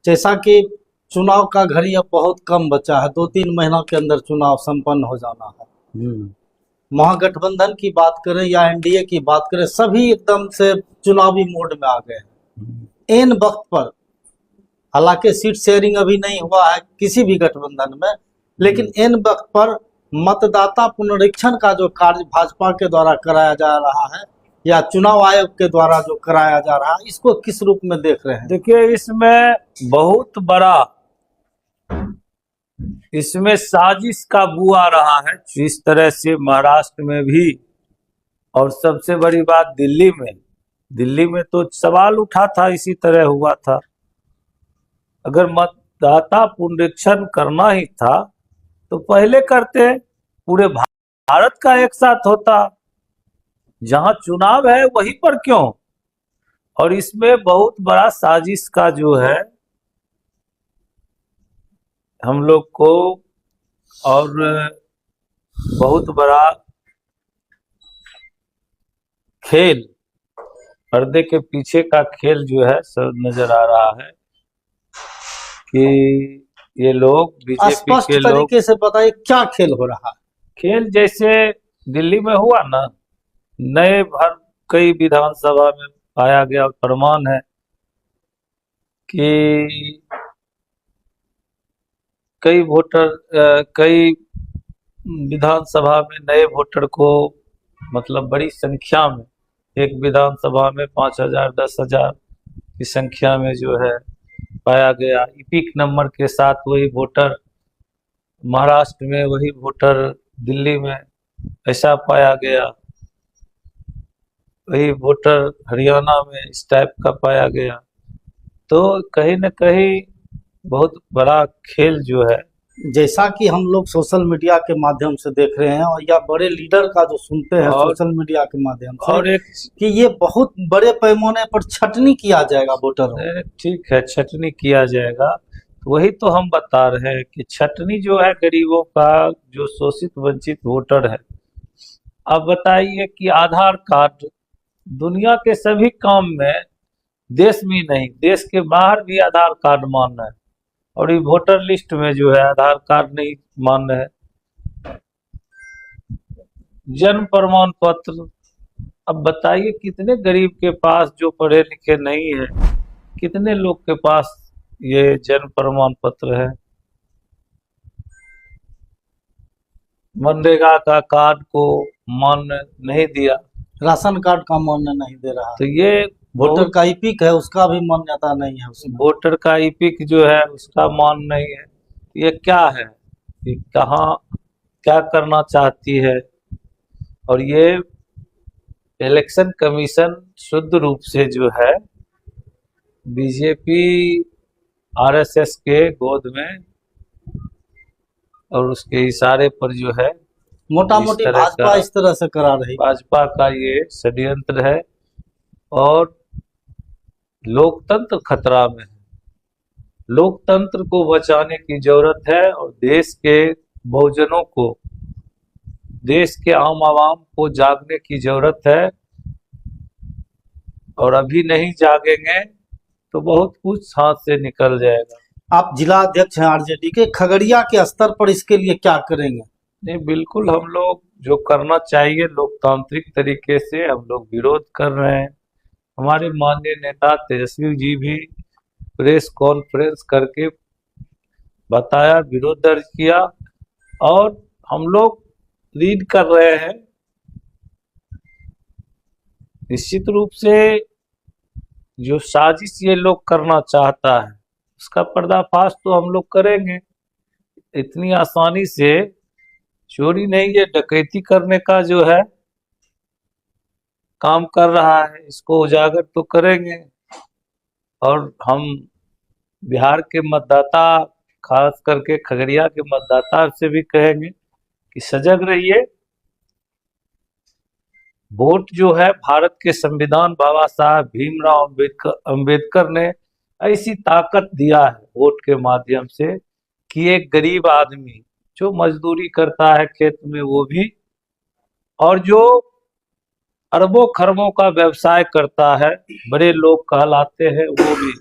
जैसा कि चुनाव का घड़ी अब बहुत कम बचा है, 2-3 महीना के अंदर चुनाव संपन्न हो जाना है। महागठबंधन की बात करें या एनडीए की बात करें, सभी एकदम से चुनावी मोड में आ गए हैं। इन वक्त पर हालांकि सीट शेयरिंग अभी नहीं हुआ है किसी भी गठबंधन में, लेकिन इन वक्त पर मतदाता पुनरीक्षण का जो कार्य भाजपा के द्वारा कराया जा रहा है या चुनाव आयोग के द्वारा जो कराया जा रहा है, इसको किस रूप में देख रहे हैं? देखिए, इसमें बहुत बड़ा इसमें साजिश का बू आ रहा है। इस तरह से महाराष्ट्र में भी, और सबसे बड़ी बात दिल्ली में तो सवाल उठा था, इसी तरह हुआ था। अगर मतदाता पुनरीक्षण करना ही था तो पहले करते, पूरे भारत का एक साथ होता। जहां चुनाव है वहीं पर क्यों? और इसमें बहुत बड़ा साजिश का जो है हम लोग को, और बहुत बड़ा खेल, पर्दे के पीछे का खेल जो है सब नजर आ रहा है कि ये लोग बीजेपी स्पष्ट के लोग। तरीके से बताइए क्या खेल हो रहा है? खेल जैसे दिल्ली में हुआ ना, नए भर कई विधानसभा में पाया गया प्रमाण है कि कई विधानसभा में नए वोटर को, मतलब बड़ी संख्या में, एक विधानसभा में 5,000 10,000 की संख्या में जो है पाया गया। इपिक नंबर के साथ वही वोटर महाराष्ट्र में, वही वोटर दिल्ली में ऐसा पाया गया, वही वोटर हरियाणा में इस टाइप का पाया गया। तो कहीं न कहीं बहुत बड़ा खेल जो है, जैसा कि हम लोग सोशल मीडिया के माध्यम से देख रहे हैं और या बड़े लीडर का जो सुनते हैं सोशल मीडिया के माध्यम से, और एक कि ये बहुत बड़े पैमाने पर छटनी किया जाएगा वोटरों। ठीक है, छटनी किया जाएगा, वही तो हम बता रहे हैं कि छटनी जो है गरीबों का, जो शोषित वंचित वोटर है। अब बताइए कि आधार कार्ड दुनिया के सभी काम में, देश में नहीं देश के बाहर भी आधार कार्ड मान्य है, और ये वोटर लिस्ट में जो है आधार कार्ड नहीं मान्य है। जन्म प्रमाण पत्र, अब बताइए कितने गरीब के पास, जो पढ़े लिखे नहीं है, कितने लोग के पास ये जन्म प्रमाण पत्र है। मनरेगा का कार्ड को मान्य नहीं दिया, राशन कार्ड का मान्य नहीं दे रहा, तो ये वोटर का ईपिक है उसका भी मान्यता नहीं है उसमें। वोटर का ईपिक जो है उसका मान नहीं है। ये क्या है, ये कहाँ क्या करना चाहती है? और ये इलेक्शन कमीशन शुद्ध रूप से जो है बीजेपी आरएसएस के गोद में और उसके इशारे पर जो है, मोटा मोटी भाजपा इस तरह से करा रही। भाजपा का ये षड्यंत्र है और लोकतंत्र खतरा में है। लोकतंत्र को बचाने की जरूरत है और देश के बहुजनों को, देश के आम आवाम को जागने की जरूरत है। और अभी नहीं जागेंगे तो बहुत कुछ हाथ से निकल जाएगा। आप जिला अध्यक्ष हैं आरजेडी के, खगड़िया के स्तर पर इसके लिए क्या करेंगे? नहीं, बिल्कुल हम लोग जो करना चाहिए लोकतांत्रिक तरीके से हम लोग विरोध कर रहे हैं। हमारे माननीय नेता तेजस्वी जी भी प्रेस कॉन्फ्रेंस करके बताया, विरोध दर्ज किया, और हम लोग लीड कर रहे हैं। निश्चित रूप से जो साजिश ये लोग करना चाहता है उसका पर्दाफाश तो हम लोग करेंगे। इतनी आसानी से चोरी नहीं, ये डकैती करने का जो है काम कर रहा है, इसको उजागर तो करेंगे। और हम बिहार के मतदाता, खास करके खगड़िया के मतदाता से भी कहेंगे कि सजग रहिए। वोट जो है, भारत के संविधान बाबा साहब भीमराव अंबेडकर ने ऐसी ताकत दिया है वोट के माध्यम से कि एक गरीब आदमी जो मजदूरी करता है खेत में, वो भी, और जो अरबों खरबों का व्यवसाय करता है, बड़े लोग कहलाते हैं, वो भी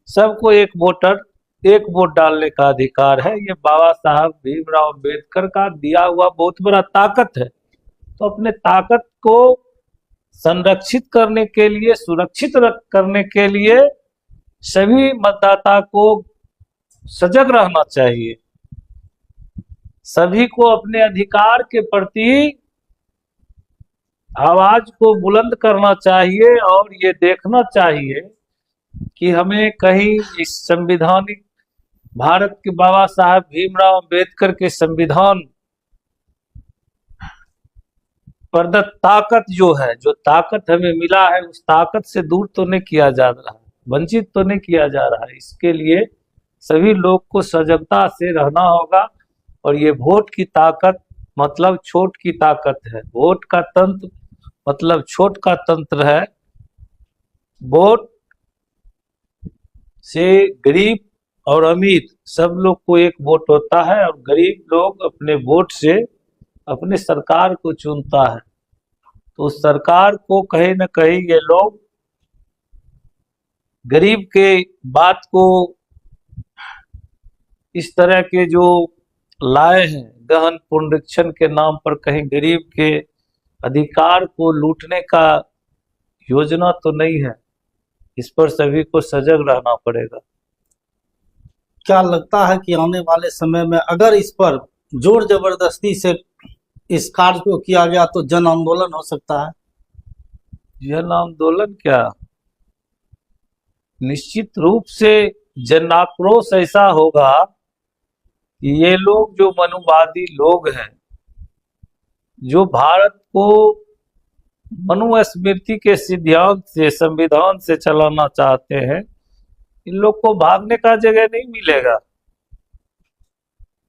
सबको एक वोट डालने का अधिकार है। ये बाबा साहब भीमराव अम्बेडकर का दिया हुआ बहुत बड़ा ताकत है। तो अपने ताकत को संरक्षित करने के लिए, सुरक्षित करने के लिए सभी मतदाता को सजग रहना चाहिए। सभी को अपने अधिकार के प्रति आवाज को बुलंद करना चाहिए और ये देखना चाहिए कि हमें कहीं इस संविधानिक भारत के बाबा साहब भीमराव अम्बेडकर के संविधान प्रदत्त ताकत जो है, जो ताकत हमें मिला है, उस ताकत से दूर तो नहीं किया जा रहा है, वंचित तो नहीं किया जा रहा है। इसके लिए सभी लोग को सजगता से रहना होगा। और ये वोट की ताकत मतलब छोट की ताकत है। वोट का तंत्र मतलब छोट का तंत्र है। वोट से गरीब और अमीर सब लोग को एक वोट होता है और गरीब लोग अपने वोट से अपने सरकार को चुनता है। तो उस सरकार को कहीं न कहीं ये लोग गरीब के बात को इस तरह के जो लाए हैं गहन पुनरीक्षण के नाम पर, कहीं गरीब के अधिकार को लूटने का योजना तो नहीं है। इस पर सभी को सजग रहना पड़ेगा। क्या लगता है कि आने वाले समय में अगर इस पर जोर जबरदस्ती से इस कार्य को किया गया तो जन आंदोलन हो सकता है? जन आंदोलन क्या, निश्चित रूप से जन आक्रोश ऐसा होगा कि ये लोग जो मनुवादी लोग हैं, जो भारत को मनुस्मृति के सिद्धांत से, संविधान से चलाना चाहते हैं, इन लोग को भागने का जगह नहीं मिलेगा।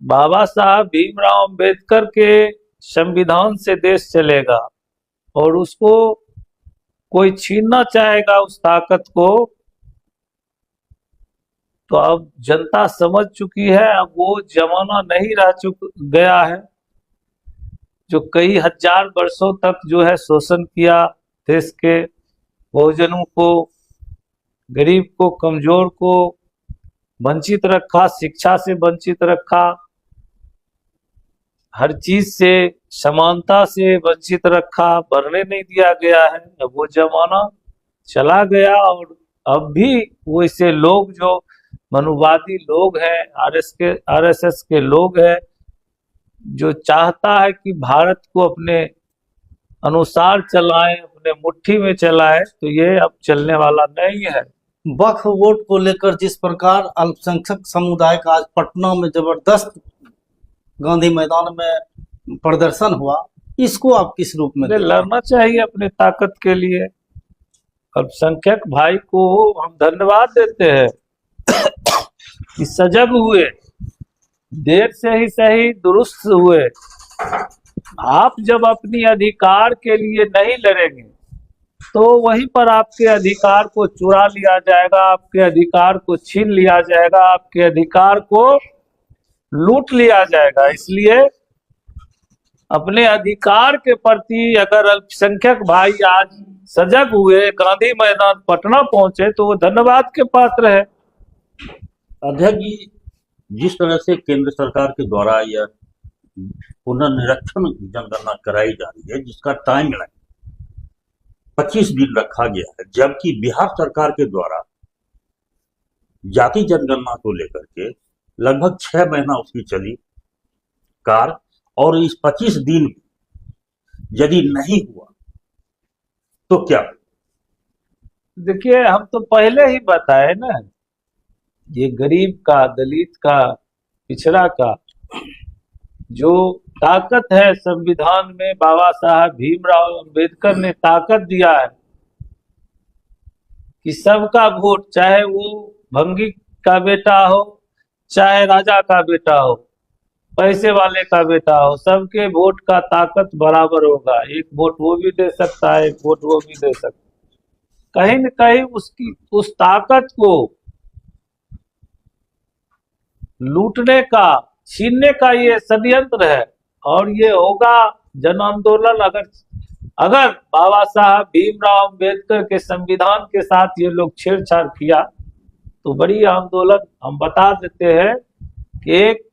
बाबा साहब भीमराव अम्बेडकर के संविधान से देश चलेगा और उसको कोई छीनना चाहेगा उस ताकत को, तो अब जनता समझ चुकी है। अब वो जमाना नहीं रह गया है जो कई हजार वर्षों तक जो है शोषण किया देश के बहुजनों को, गरीब को, कमजोर को वंचित रखा, शिक्षा से वंचित रखा, हर चीज से, समानता से वंचित रखा, बढ़ने नहीं दिया गया है। अब वो जमाना चला गया और अब भी वैसे लोग जो मनुवादी लोग हैं, आरएसएस के लोग हैं, जो चाहता है कि भारत को अपने अनुसार चलाएं, अपने मुट्ठी में चलाएं, तो ये अब चलने वाला नहीं है। वक्फ वोट को लेकर जिस प्रकार अल्पसंख्यक समुदाय का आज पटना में जबरदस्त गांधी मैदान में प्रदर्शन हुआ, इसको आप किस रूप में? लड़ना चाहिए अपने ताकत के लिए। अल्पसंख्यक भाई को हम धन्यवाद देते हैं कि सजग हुए, देर से ही सही दुरुस्त हुए। आप जब अपनी अधिकार के लिए नहीं लड़ेंगे तो वहीं पर आपके अधिकार को चुरा लिया जाएगा, आपके अधिकार को छीन लिया जाएगा, आपके अधिकार को लूट लिया जाएगा। इसलिए अपने अधिकार के प्रति अगर अल्पसंख्यक भाई आज सजग हुए, गांधी मैदान पटना पहुंचे, तो वो धन्यवाद के पात्र है। अध्यक्ष जी, जिस तरह से केंद्र सरकार के द्वारा यह पुनर्निरीक्षण जनगणना कराई जा रही है, जिसका टाइमलाइन 25 दिन रखा गया है, जबकि बिहार सरकार के द्वारा जाति जनगणना को लेकर के लगभग 6 महीना उसकी चली कार, और इस 25 दिन यदि नहीं हुआ तो क्या? देखिए, हम तो पहले ही बताए ना, ये गरीब का, दलित का, पिछड़ा का जो ताकत है संविधान में, बाबा साहब भीमराव अम्बेडकर ने ताकत दिया है कि सबका वोट, चाहे वो भंगी का बेटा हो, चाहे राजा का बेटा हो, पैसे वाले का बेटा हो, सबके वोट का ताकत बराबर होगा। एक वोट वो भी दे सकता है, एक वोट वो भी दे सकता है। कहीं न कहीं उसकी उस ताकत को लूटने का, छीनने का ये षड्यंत्र है और ये होगा जन आंदोलन। अगर बाबा साहब भीमराव अम्बेडकर के संविधान के साथ ये लोग छेड़छाड़ किया तो बड़ी आंदोलन हम बता देते हैं कि एक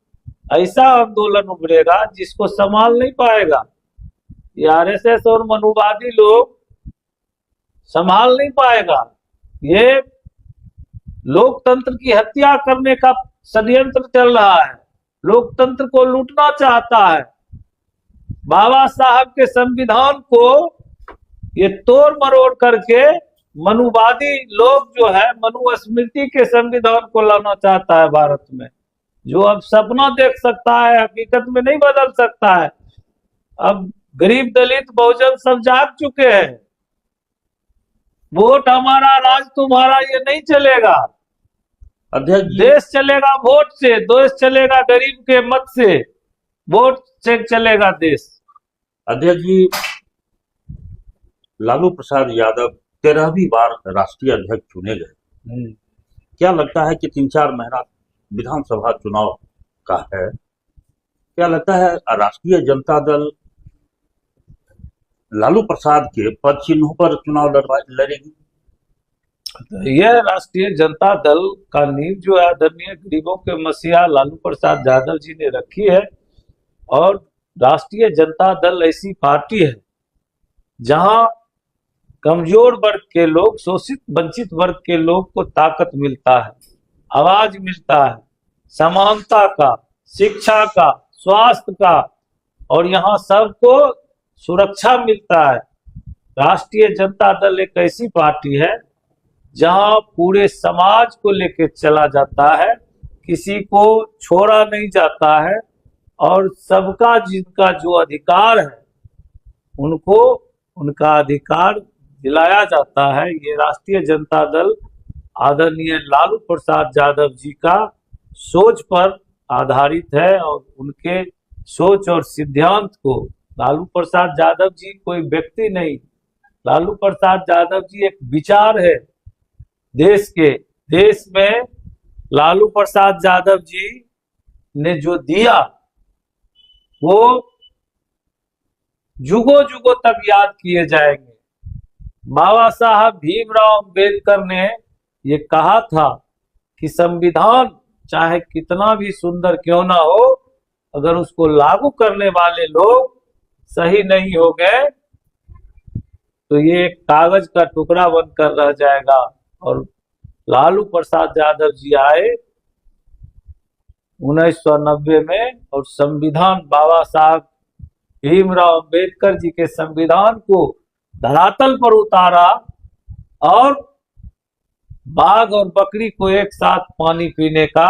ऐसा आंदोलन उभरेगा जिसको संभाल नहीं पाएगा। ये आरएसएस और मनुवादी लोग संभाल नहीं पाएगा। ये लोकतंत्र की हत्या करने का षड्यंत्र चल रहा है, लोकतंत्र को लूटना चाहता है। बाबा साहब के संविधान को ये तोड़ मरोड़ करके मनुवादी लोग जो है मनुस्मृति के संविधान को लाना चाहता है भारत में, जो अब सपना देख सकता है, हकीकत में नहीं बदल सकता है। अब गरीब दलित बहुजन सब जाग चुके हैं। वोट हमारा राज तुम्हारा ये नहीं चलेगा। अध्यक्ष जी, देश चलेगा वोट से, देश चलेगा गरीब के मत से, वोट से चलेगा देश। अध्यक्ष जी, लालू प्रसाद यादव 13वीं बार राष्ट्रीय अध्यक्ष चुने गए। क्या लगता है कि 3-4 महीना विधानसभा चुनाव का है, क्या लगता है राष्ट्रीय जनता दल लालू प्रसाद के पद चिन्हों पर चुनाव लड़ेगी? यह राष्ट्रीय जनता दल का नींव जो है आदरणीय गरीबों के मसीहा लालू प्रसाद यादव जी ने रखी है। और राष्ट्रीय जनता दल ऐसी पार्टी है जहां कमजोर वर्ग के लोग, शोषित वंचित वर्ग के लोग को ताकत मिलता है, आवाज मिलता है, समानता का, शिक्षा का, स्वास्थ्य का, और यहाँ सबको सुरक्षा मिलता है। राष्ट्रीय जनता दल एक ऐसी पार्टी है जहां पूरे समाज को लेकर चला जाता है, किसी को छोड़ा नहीं जाता है, और सबका जिनका जो अधिकार है उनको उनका अधिकार दिलाया जाता है। ये राष्ट्रीय जनता दल आदरणीय लालू प्रसाद यादव जी का सोच पर आधारित है, और उनके सोच और सिद्धांत को, लालू प्रसाद यादव जी कोई व्यक्ति नहीं, लालू प्रसाद यादव जी एक विचार है देश के। देश में लालू प्रसाद यादव जी ने जो दिया वो जुगों जुगों तक याद किए जाएंगे। बाबा साहब भीमराव अंबेडकर ने ये कहा था कि संविधान चाहे कितना भी सुंदर क्यों ना हो, अगर उसको लागू करने वाले लोग सही नहीं हो गए तो ये एक कागज का टुकड़ा बनकर रह जाएगा। और लालू प्रसाद यादव जी आए 1990 में, और संविधान बाबा साहब भीमराव अंबेडकर जी के संविधान को धरातल पर उतारा, और बाघ और बकरी को एक साथ पानी पीने का,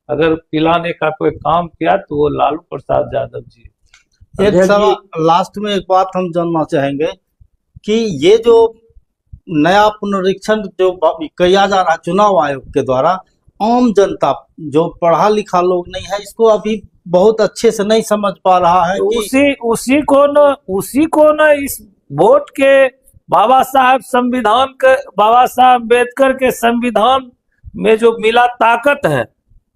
अगर पिलाने का कोई काम किया तो वो लालू प्रसाद यादव जी। एक सवाल लास्ट में, एक बात हम जानना चाहेंगे कि ये जो नया पुनरीक्षण जो किया जा रहा है चुनाव आयोग के द्वारा, आम जनता जो पढ़ा लिखा लोग नहीं है इसको अभी बहुत अच्छे से नहीं समझ पा रहा है कि उसी को न इस वोट के बाबा साहब अम्बेडकर के संविधान में जो मिला ताकत है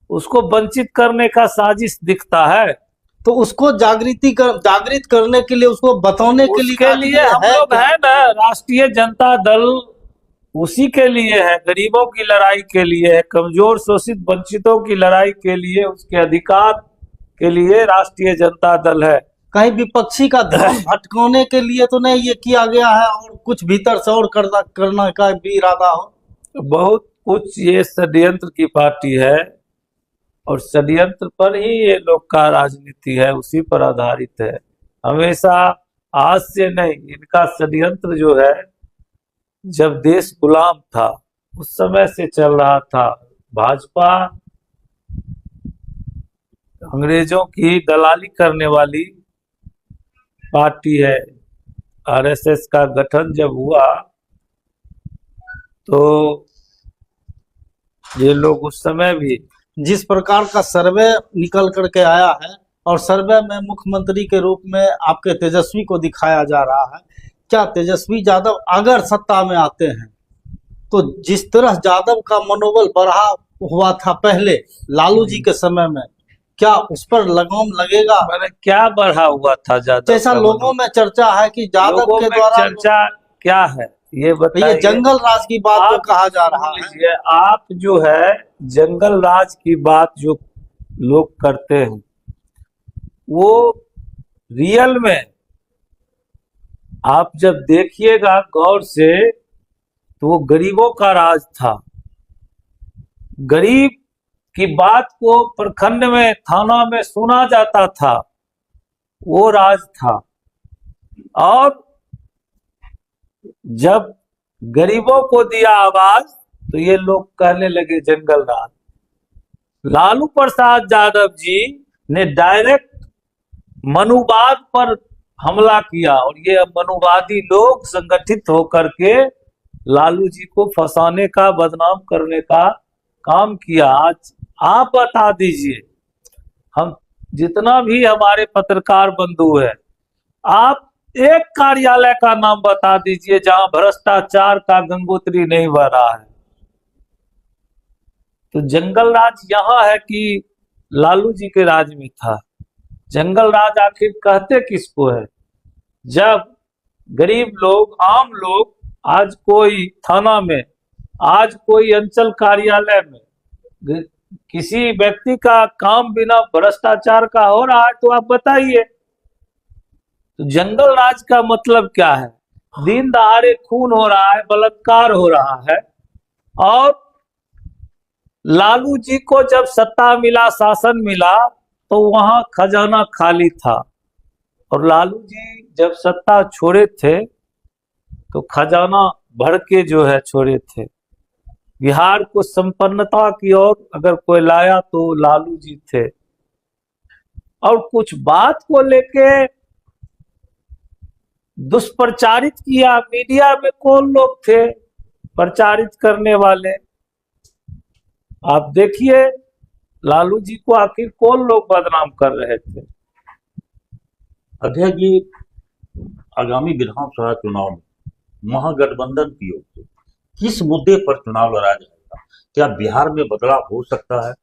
उसको वंचित करने का साजिश दिखता है। तो उसको जागृत करने के लिए, उसको बताने के लिए हम लोग है ना, राष्ट्रीय जनता दल उसी के लिए है, गरीबों की लड़ाई के लिए है, कमजोर शोषित वंचितों की लड़ाई के लिए, उसके अधिकार के लिए राष्ट्रीय जनता दल है। कहीं विपक्षी का ध्यान भटकाने के लिए तो नहीं ये किया गया है, और कुछ भीतर से और करने का भी इरादा हो? बहुत कुछ ये षड्यंत्र की पार्टी है, और षड्यंत्र पर ही ये लोग का राजनीति है, उसी पर आधारित है। हमेशा आज से नहीं, इनका षड्यंत्र जो है जब देश गुलाम था उस समय से चल रहा था। भाजपा अंग्रेजों की दलाली करने वाली पार्टी है। आरएसएस का गठन जब हुआ तो ये लोग उस समय भी, जिस प्रकार का सर्वे निकल करके आया है, और सर्वे में मुख्यमंत्री के रूप में आपके तेजस्वी को दिखाया जा रहा है, क्या तेजस्वी यादव अगर सत्ता में आते हैं तो जिस तरह यादव का मनोबल बढ़ा हुआ था पहले लालू जी के समय में, क्या उस पर लगाम लगेगा? मैंने क्या बढ़ा हुआ था यादव? जैसा लोगों में चर्चा है कि यादव के द्वारा चर्चा क्या है, ये ये बताइए, जंगल राज की बात जो आप कहा जा रहा है, लीजिए, आप जो है जंगल राज की बात जो लोग करते हैं वो रियल में आप जब देखिएगा गौर से तो वो गरीबों का राज था। गरीब की बात को प्रखंड में, थाना में सुना जाता था, वो राज था। और जब गरीबों को दिया आवाज तो ये लोग कहने लगे जंगल राज। लालू प्रसाद यादव जी ने डायरेक्ट मनुवाद पर हमला किया और ये मनुवादी लोग संगठित होकर के लालू जी को फंसाने का, बदनाम करने का काम किया। आज आप बता दीजिए, हम जितना भी हमारे पत्रकार बंधु है, आप एक कार्यालय का नाम बता दीजिए जहां भ्रष्टाचार का गंगोत्री नहीं बह रहा है। तो जंगल राज यहाँ है कि लालू जी के राज में था। जंगल राज आखिर कहते किसको है? जब गरीब लोग, आम लोग, आज कोई थाना में, आज कोई अंचल कार्यालय में किसी व्यक्ति का काम बिना भ्रष्टाचार का हो रहा है तो आप बताइए। तो जंगल राज का मतलब क्या है? दिन दहाड़े खून हो रहा है, बलात्कार हो रहा है, और लालू जी को जब सत्ता मिला, शासन मिला, तो वहां खजाना खाली था। और लालू जी जब सत्ता छोड़े थे तो खजाना भर के जो है छोड़े थे। बिहार को संपन्नता की ओर अगर कोई लाया तो लालू जी थे। और कुछ बात को लेके दुष्प्रचारित किया। मीडिया में कौन लोग थे प्रचारित करने वाले? आप देखिए, लालू जी को आखिर कौन लोग बदनाम कर रहे थे? अध्यक्ष जी, आगामी विधानसभा चुनाव में महागठबंधन की ओर से किस मुद्दे पर चुनाव लड़ा जाएगा? क्या बिहार में बदलाव हो सकता है?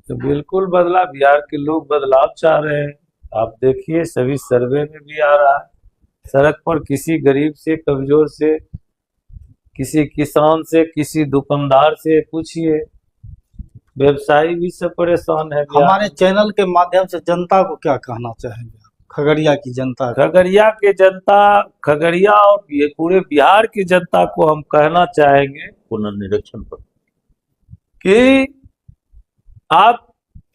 तो बिल्कुल बदलाव, बिहार के लोग बदलाव चाह रहे हैं। आप देखिए, सभी सर्वे में भी आ रहा है। सड़क पर किसी गरीब से, कमजोर से, किसी किसान से, किसी दुकानदार से पूछिए, व्यवसायी भी सब परेशान है। हमारे चैनल के माध्यम से जनता को क्या कहना चाहेंगे? खगड़िया की जनता को? खगड़िया के जनता, खगड़िया और ये पूरे बिहार की जनता को हम कहना चाहेंगे पुनर्निरीक्षण पर कि आप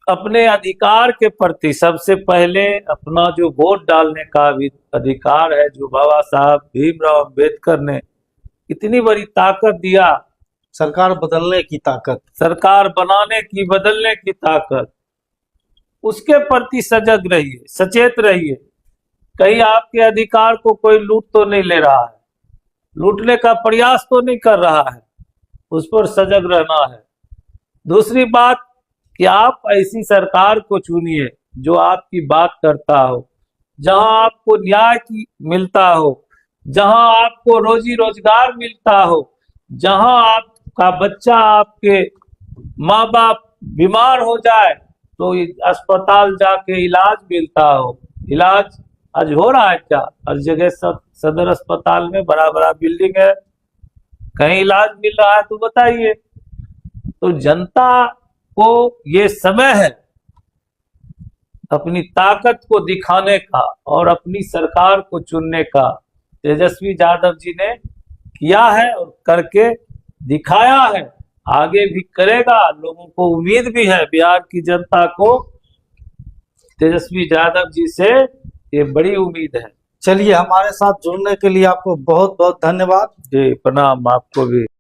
अपने अधिकार के प्रति सबसे पहले अपना जो वोट डालने का भी अधिकार है, जो बाबा साहब भीमराव अंबेडकर ने इतनी बड़ी ताकत दिया, सरकार बदलने की ताकत, सरकार बनाने की, बदलने की ताकत, उसके प्रति सजग रहिए, सचेत रहिए। कहीं आपके अधिकार को कोई लूट तो नहीं ले रहा है, लूटने का प्रयास तो नहीं कर रहा है, उस पर सजग रहना है। दूसरी बात कि आप ऐसी सरकार को चुनिए जो आपकी बात करता हो, जहां आपको न्याय मिलता हो, जहां आपको रोजी रोजगार मिलता हो, जहां आपका बच्चा, आपके माँ बाप बीमार हो जाए तो अस्पताल जाके इलाज मिलता हो। इलाज आज हो रहा है क्या? हर जगह सब सदर अस्पताल में बड़ा बड़ा बिल्डिंग है, कहीं इलाज मिल रहा है तो बताइए। तो जनता को ये समय है अपनी ताकत को दिखाने का और अपनी सरकार को चुनने का। तेजस्वी यादव जी ने किया है और करके दिखाया है, आगे भी करेगा। लोगों को उम्मीद भी है, बिहार की जनता को तेजस्वी यादव जी से ये बड़ी उम्मीद है। चलिए, हमारे साथ जुड़ने के लिए आपको बहुत बहुत धन्यवाद। जी प्रणाम, आपको भी।